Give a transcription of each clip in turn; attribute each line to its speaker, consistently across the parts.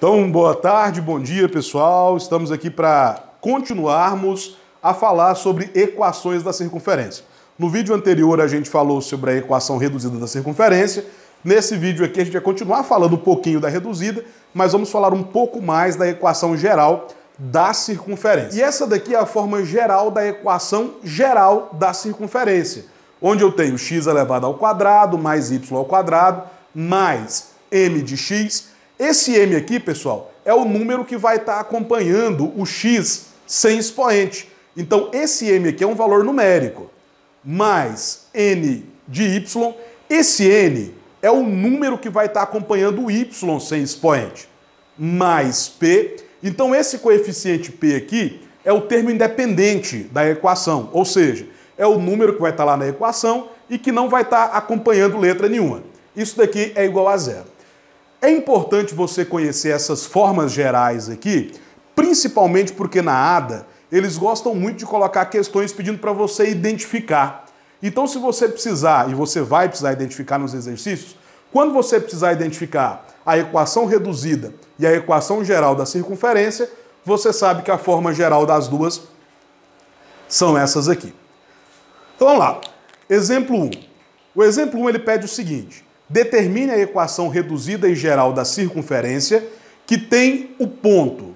Speaker 1: Então, boa tarde, bom dia, pessoal. Estamos aqui para continuarmos a falar sobre equações da circunferência. No vídeo anterior a gente falou sobre a equação reduzida da circunferência. Nesse vídeo aqui a gente vai continuar falando um pouquinho da reduzida, mas vamos falar um pouco mais da equação geral da circunferência. E essa daqui é a forma geral da equação geral da circunferência, onde eu tenho x elevado ao quadrado mais y ao quadrado mais m de x. Esse m aqui, pessoal, é o número que vai estar acompanhando o x sem expoente. Então, esse m aqui é um valor numérico, mais n de y. Esse n é o número que vai estar acompanhando o y sem expoente, mais p. Então, esse coeficiente p aqui é o termo independente da equação, ou seja, é o número que vai estar lá na equação e que não vai estar acompanhando letra nenhuma. Isso daqui é igual a zero. É importante você conhecer essas formas gerais aqui, principalmente porque na ADA eles gostam muito de colocar questões pedindo para você identificar. Então, se você precisar, e você vai precisar identificar nos exercícios, quando você precisar identificar a equação reduzida e a equação geral da circunferência, você sabe que a forma geral das duas são essas aqui. Então, vamos lá. Exemplo 1. O exemplo 1 ele pede o seguinte: determine a equação reduzida e geral da circunferência que tem o ponto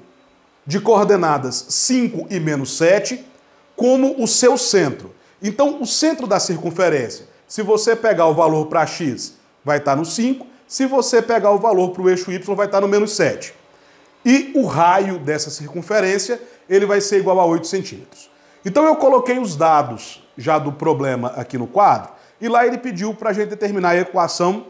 Speaker 1: de coordenadas 5 e menos 7 como o seu centro. Então, o centro da circunferência, se você pegar o valor para x, vai estar no 5. Se você pegar o valor para o eixo y, vai estar no menos 7. E o raio dessa circunferência, ele vai ser igual a 8 centímetros. Então, eu coloquei os dados já do problema aqui no quadro, e lá ele pediu para a gente determinar a equação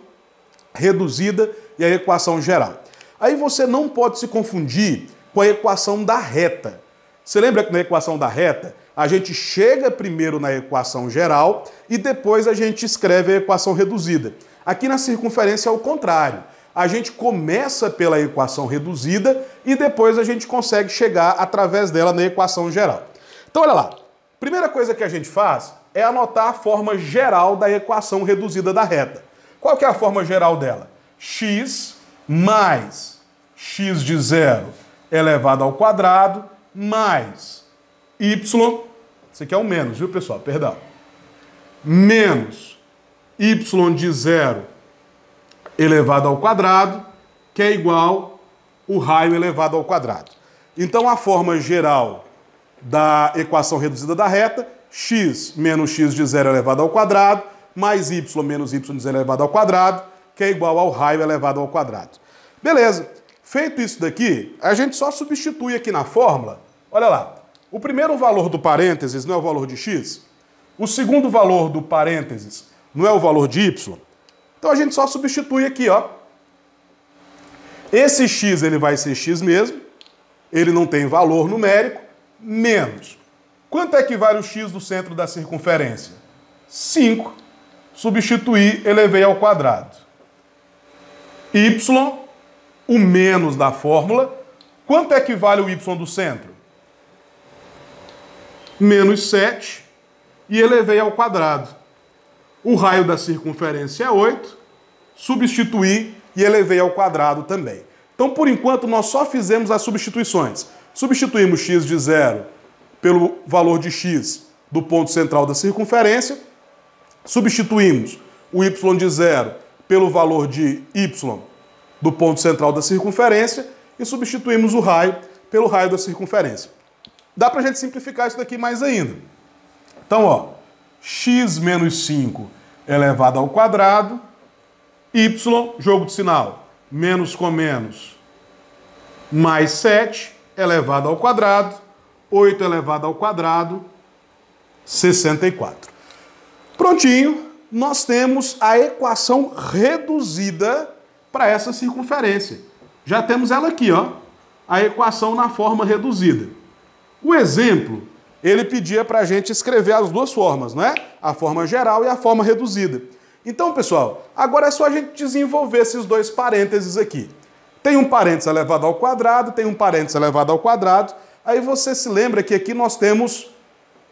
Speaker 1: reduzida e a equação geral. Aí você não pode se confundir com a equação da reta. Você lembra que na equação da reta, a gente chega primeiro na equação geral e depois a gente escreve a equação reduzida. Aqui na circunferência é o contrário. A gente começa pela equação reduzida e depois a gente consegue chegar através dela na equação geral. Então olha lá, primeira coisa que a gente faz é anotar a forma geral da equação reduzida da reta. Qual que é a forma geral dela? X mais x de 0 elevado ao quadrado mais y, isso aqui é um menos, viu, pessoal? Perdão. Menos y de 0 elevado ao quadrado, que é igual o raio elevado ao quadrado. Então, a forma geral da equação reduzida da reta, x menos x de 0 elevado ao quadrado, mais y menos y de 0 elevado ao quadrado, que é igual ao raio elevado ao quadrado. Beleza. Feito isso daqui, a gente só substitui aqui na fórmula. Olha lá. O primeiro valor do parênteses não é o valor de x. O segundo valor do parênteses não é o valor de y. Então a gente só substitui aqui, ó. Esse x ele vai ser x mesmo. Ele não tem valor numérico. Menos. Quanto é que vale o x do centro da circunferência? 5. Substituir, elevei ao quadrado. Y, o menos da fórmula. Quanto é que vale o y do centro? Menos 7. E elevei ao quadrado. O raio da circunferência é 8. Substituir e elevei ao quadrado também. Então, por enquanto, nós só fizemos as substituições. Substituímos x de 0 pelo valor de x do ponto central da circunferência. Substituímos o y de 0 pelo valor de y do ponto central da circunferência e substituímos o raio pelo raio da circunferência. Dá pra gente simplificar isso daqui mais ainda. Então, ó, x menos 5 elevado ao quadrado, y, jogo de sinal, menos com menos, mais 7 elevado ao quadrado, 8 elevado ao quadrado, 64. Prontinho, nós temos a equação reduzida para essa circunferência. Já temos ela aqui, ó, a equação na forma reduzida. O exemplo, ele pedia para a gente escrever as duas formas, não é? A forma geral e a forma reduzida. Então, pessoal, agora é só a gente desenvolver esses dois parênteses aqui. Tem um parênteses elevado ao quadrado, tem um parênteses elevado ao quadrado. Aí você se lembra que aqui nós temos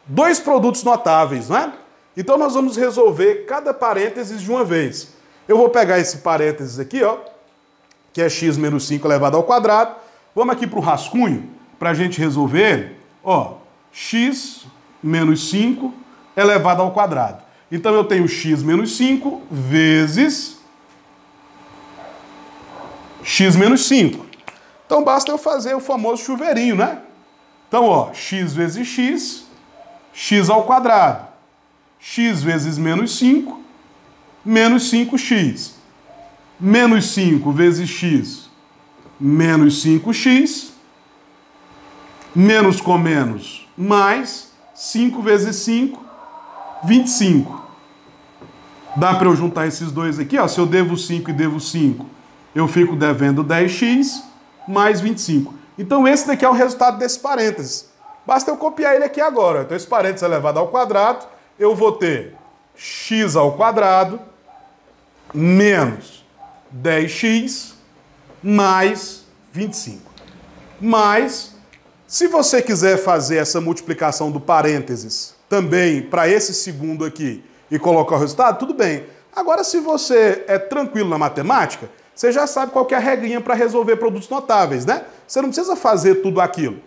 Speaker 1: dois produtos notáveis, não é? Então nós vamos resolver cada parênteses de uma vez. Eu vou pegar esse parênteses aqui, ó, que é x menos 5 elevado ao quadrado. Vamos aqui para o rascunho, para a gente resolver ele. Ó, x menos 5 elevado ao quadrado. Então eu tenho x menos 5 vezes x menos 5. Então basta eu fazer o famoso chuveirinho, né? Então, ó, x vezes x, x ao quadrado. X vezes menos 5, menos 5x. Menos 5 vezes x, menos 5x. Menos com menos, mais 5 vezes 5, 25. Dá para eu juntar esses dois aqui, ó. Se eu devo 5 e devo 5, eu fico devendo 10x mais 25. Então esse daqui é o resultado desse parênteses. Basta eu copiar ele aqui agora. Então esse parênteses elevado ao quadrado, eu vou ter x ao quadrado menos 10x mais 25. Mas, se você quiser fazer essa multiplicação do parênteses também para esse segundo aqui e colocar o resultado, tudo bem. Agora, se você é tranquilo na matemática, você já sabe qual que é a regrinha para resolver produtos notáveis, né? Você não precisa fazer tudo aquilo.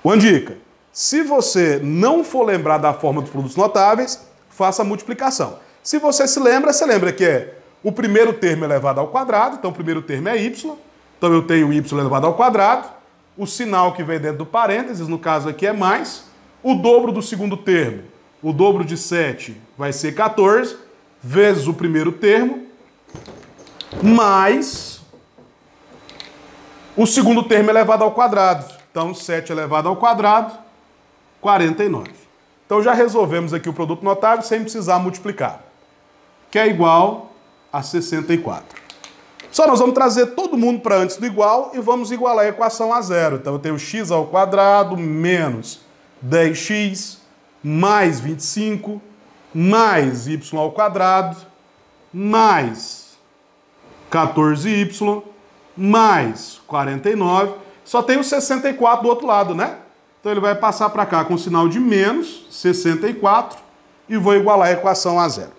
Speaker 1: Uma dica, se você não for lembrar da forma dos produtos notáveis, faça a multiplicação. Se você se lembra, você lembra que é o primeiro termo elevado ao quadrado, então o primeiro termo é y, então eu tenho y elevado ao quadrado, o sinal que vem dentro do parênteses, no caso aqui é mais, o dobro do segundo termo, o dobro de 7 vai ser 14, vezes o primeiro termo, mais o segundo termo elevado ao quadrado. Então, 7 elevado ao quadrado, 49. Então, já resolvemos aqui o produto notável sem precisar multiplicar, que é igual a 64. Só nós vamos trazer todo mundo para antes do igual e vamos igualar a equação a zero. Então, eu tenho x ao quadrado menos 10x mais 25 mais y ao quadrado mais 14y mais 49. Só tem o 64 do outro lado, né? Então ele vai passar para cá com o sinal de menos 64 e vou igualar a equação a zero.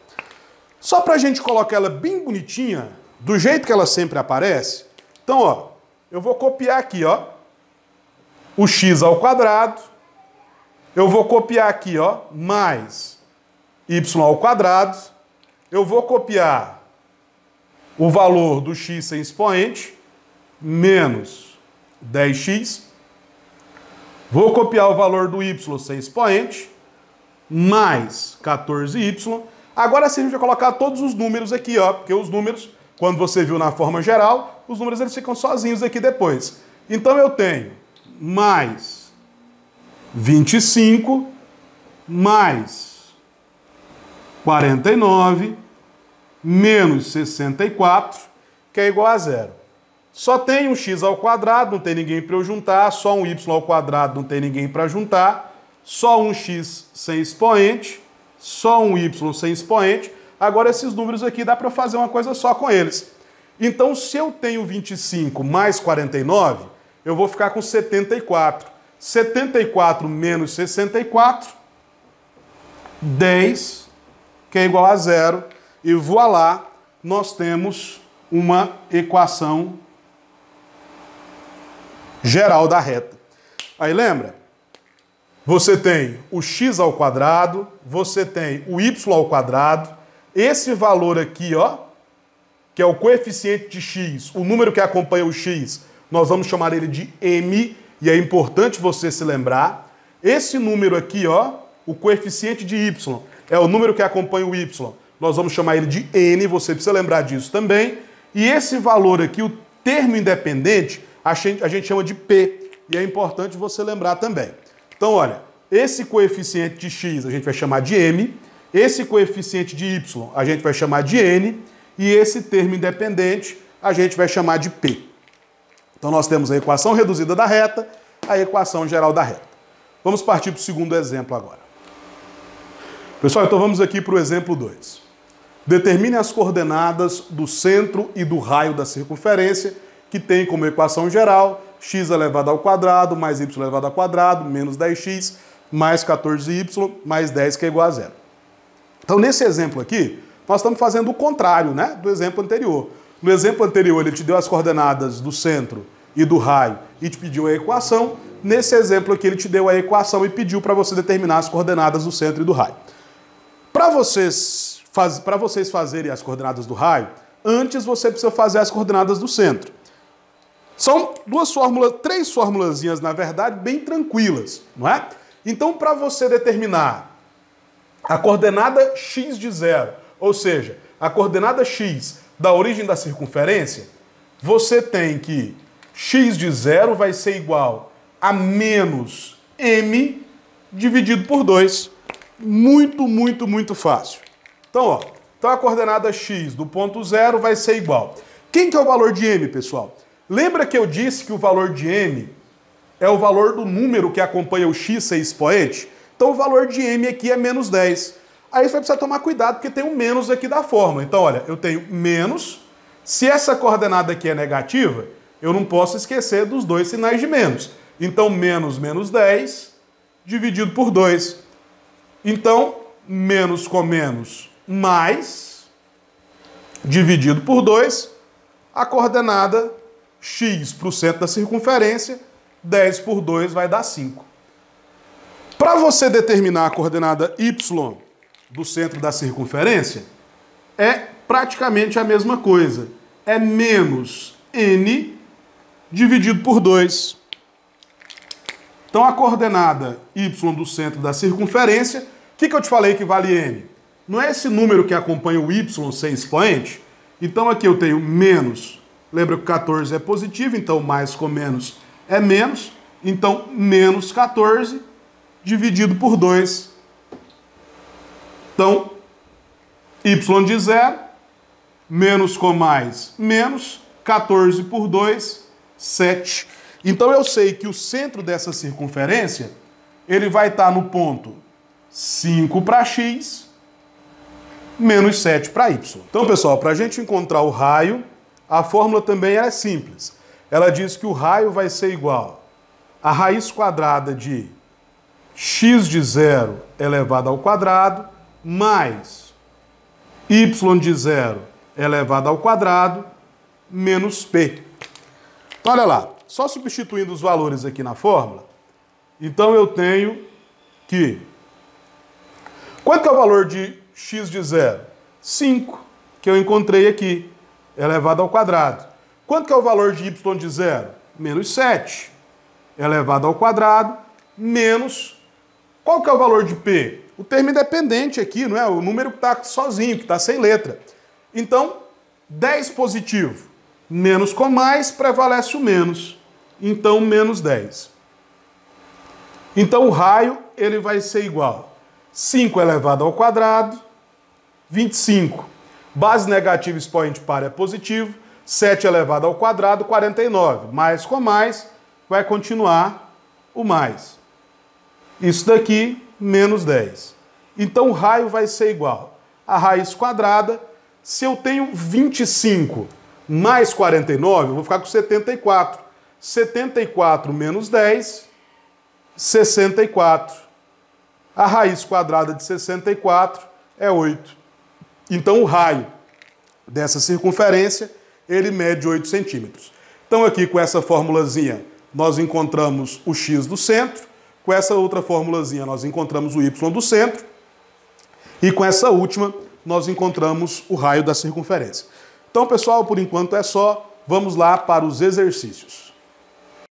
Speaker 1: Só para a gente colocar ela bem bonitinha, do jeito que ela sempre aparece, então, ó, eu vou copiar aqui, ó, o x ao quadrado, eu vou copiar aqui, ó, mais y ao quadrado, eu vou copiar o valor do x sem expoente, menos 10x, vou copiar o valor do y sem expoente, mais 14y. Agora sim a gente vai colocar todos os números aqui, ó, porque os números, quando você viu na forma geral, os números eles ficam sozinhos aqui depois. Então eu tenho mais 25, mais 49, menos 64, que é igual a zero. Só tem um x ao quadrado, não tem ninguém para eu juntar, só um y ao quadrado, não tem ninguém para juntar, só um x sem expoente, só um y sem expoente. Agora esses números aqui dá para fazer uma coisa só com eles. Então se eu tenho 25 mais 49, eu vou ficar com 74. 74 menos 64, 10, que é igual a zero. E voilá, nós temos uma equação geral da reta. Aí lembra? Você tem o x ao quadrado, você tem o y ao quadrado, esse valor aqui, ó, que é o coeficiente de x, o número que acompanha o x, nós vamos chamar ele de m, e é importante você se lembrar. Esse número aqui, ó, o coeficiente de y, é o número que acompanha o y, nós vamos chamar ele de n, você precisa lembrar disso também. E esse valor aqui, o termo independente, a gente chama de p, e é importante você lembrar também. Então, olha, esse coeficiente de x a gente vai chamar de m, esse coeficiente de y a gente vai chamar de n, e esse termo independente a gente vai chamar de p. Então nós temos a equação reduzida da reta, a equação geral da reta. Vamos partir para o segundo exemplo agora. Pessoal, então vamos aqui para o exemplo 2. Determine as coordenadas do centro e do raio da circunferência, que tem como equação geral x elevado ao quadrado mais y elevado ao quadrado menos 10x mais 14y mais 10, que é igual a zero. Então, nesse exemplo aqui, nós estamos fazendo o contrário, né, do exemplo anterior. No exemplo anterior, ele te deu as coordenadas do centro e do raio e te pediu a equação. Nesse exemplo aqui, ele te deu a equação e pediu para você determinar as coordenadas do centro e do raio. Para vocês fazerem as coordenadas do raio, antes você precisa fazer as coordenadas do centro. São três formulazinhas, na verdade, bem tranquilas, não é? Então, para você determinar a coordenada x de zero, ou seja, a coordenada x da origem da circunferência, você tem que x de zero vai ser igual a menos m dividido por 2. Muito fácil. Então, a coordenada x do ponto zero vai ser igual. Quem que é o valor de m, pessoal? Lembra que eu disse que o valor de m é o valor do número que acompanha o x ser expoente? Então o valor de m aqui é menos 10. Aí você vai precisar tomar cuidado porque tem um menos aqui da fórmula. Então, olha, eu tenho menos. Se essa coordenada aqui é negativa, eu não posso esquecer dos dois sinais de menos. Então, menos 10 dividido por 2. Então, menos com menos, mais, dividido por 2, a coordenada x para o centro da circunferência, 10 por 2 vai dar 5. Para você determinar a coordenada y do centro da circunferência, é praticamente a mesma coisa. É menos n dividido por 2. Então, a coordenada y do centro da circunferência, o que eu te falei que vale n? Não é esse número que acompanha o y ser expoente? Então, aqui eu tenho menos. Lembra que o 14 é positivo, então mais com menos é menos. Então, menos 14 dividido por 2. Então, y de zero, menos com mais, menos, 14 por 2, 7. Então eu sei que o centro dessa circunferência, ele vai estar no ponto 5 para x, menos 7 para y. Então, pessoal, para a gente encontrar o raio, a fórmula também é simples. Ela diz que o raio vai ser igual a raiz quadrada de x de zero elevado ao quadrado, mais y de zero elevado ao quadrado, menos p. Então, olha lá, só substituindo os valores aqui na fórmula, então eu tenho que... Quanto que é o valor de x de zero? 5, que eu encontrei aqui, elevado ao quadrado. Quanto que é o valor de y de zero? Menos 7, elevado ao quadrado, menos... Qual que é o valor de p? O termo independente aqui, não é? O número que está sozinho, que está sem letra. Então, 10 positivo, menos com mais, prevalece o menos. Então, menos 10. Então, o raio ele vai ser igual a 5 elevado ao quadrado, 25. Base negativa expoente par é positivo, 7 elevado ao quadrado, 49. Mais com mais, vai continuar o mais. Isso daqui, menos 10. Então, o raio vai ser igual a raiz quadrada. Se eu tenho 25 mais 49, eu vou ficar com 74. 74 menos 10, 64. A raiz quadrada de 64 é 8. Então, o raio dessa circunferência, ele mede 8 centímetros. Então, aqui com essa formulazinha, nós encontramos o x do centro. Com essa outra formulazinha, nós encontramos o y do centro. E com essa última, nós encontramos o raio da circunferência. Então, pessoal, por enquanto é só. Vamos lá para os exercícios.